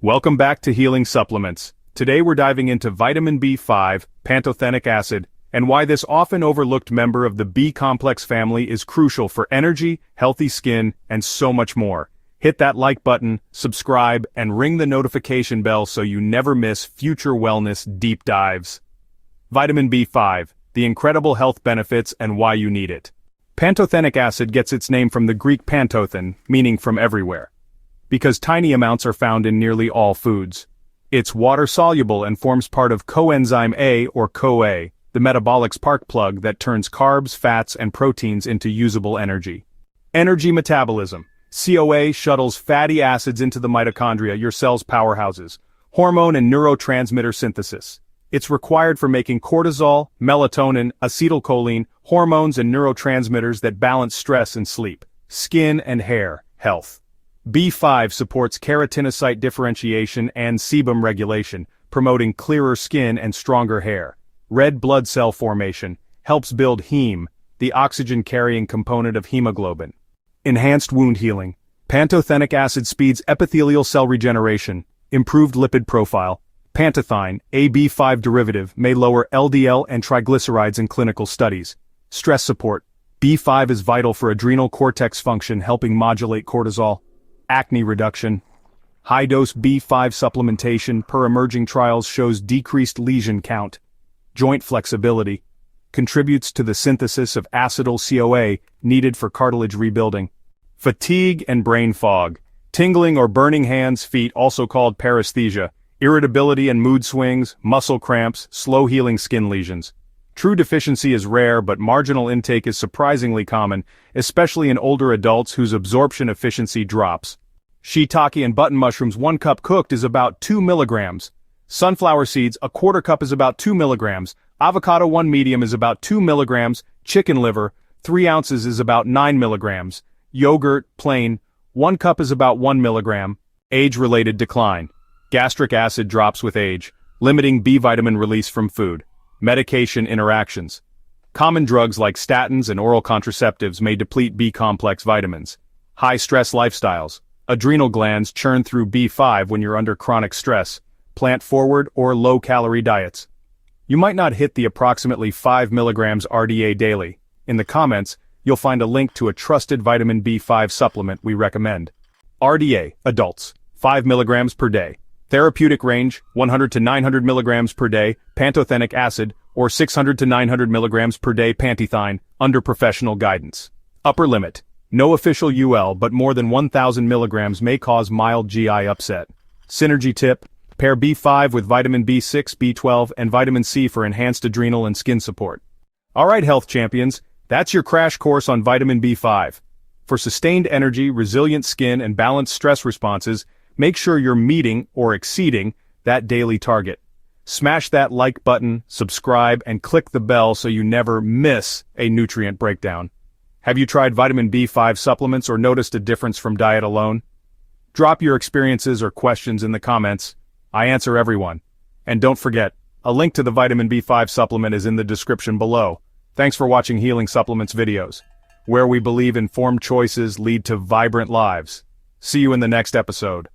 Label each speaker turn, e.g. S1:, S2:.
S1: Welcome back to Healing Supplements. Today we're diving into vitamin B5, pantothenic acid, and why this often overlooked member of the B-complex family is crucial for energy, healthy skin, and so much more. Hit that like button, subscribe, and ring the notification bell so you never miss future wellness deep dives. Vitamin B5, the incredible health benefits and why you need it. Pantothenic acid gets its name from the Greek pantothen, meaning from everywhere, because tiny amounts are found in nearly all foods. It's water-soluble and forms part of coenzyme A or CoA, the metabolic spark plug that turns carbs, fats, and proteins into usable energy. Energy metabolism. CoA shuttles fatty acids into the mitochondria, your cell's powerhouses. Hormone and neurotransmitter synthesis. It's required for making cortisol, melatonin, acetylcholine, hormones and neurotransmitters that balance stress and sleep. Skin and hair health. B5 supports keratinocyte differentiation and sebum regulation, promoting clearer skin and stronger hair. Red blood cell formation helps build heme, the oxygen-carrying component of hemoglobin. Enhanced wound healing. Pantothenic acid speeds epithelial cell regeneration, improved lipid profile. Pantothine, a B5 derivative, may lower LDL and triglycerides in clinical studies. Stress support. B5 is vital for adrenal cortex function, helping modulate cortisol. Acne reduction. High-dose B5 supplementation per emerging trials shows decreased lesion count. Joint flexibility. Contributes to the synthesis of acetyl CoA needed for cartilage rebuilding. Fatigue and brain fog. Tingling or burning hands, feet, also called paresthesia. Irritability and mood swings, muscle cramps, slow-healing skin lesions. True deficiency is rare, but marginal intake is surprisingly common, especially in older adults whose absorption efficiency drops. Shiitake and button mushrooms 1 cup cooked is about 2 milligrams. Sunflower seeds, a quarter cup is about 2 milligrams. Avocado 1 medium is about 2 milligrams. Chicken liver, 3 ounces is about 9 milligrams. Yogurt, plain, 1 cup is about 1 milligram. Age-related decline. Gastric acid drops with age, limiting B vitamin release from food. Medication interactions. Common drugs like statins and oral contraceptives may deplete B-complex vitamins. High-stress lifestyles. Adrenal glands churn through B5 when you're under chronic stress. Plant-forward or low-calorie diets. You might not hit the approximately 5 milligrams RDA daily. In the comments, you'll find a link to a trusted vitamin B5 supplement we recommend. RDA, adults, 5 milligrams per day. Therapeutic range, 100 to 900 milligrams per day, pantothenic acid, or 600 to 900 milligrams per day pantothine, under professional guidance. Upper limit. No official UL, but more than 1,000 milligrams may cause mild GI upset. Synergy tip. Pair B5 with vitamin B6, B12, and vitamin C for enhanced adrenal and skin support. Alright health champions, that's your crash course on vitamin B5. For sustained energy, resilient skin, and balanced stress responses, make sure you're meeting or exceeding that daily target. Smash that like button, subscribe, and click the bell so you never miss a nutrient breakdown. Have you tried vitamin B5 supplements or noticed a difference from diet alone? Drop your experiences or questions in the comments. I answer everyone. And don't forget, a link to the vitamin B5 supplement is in the description below. Thanks for watching Healing Supplements videos, where we believe informed choices lead to vibrant lives. See you in the next episode.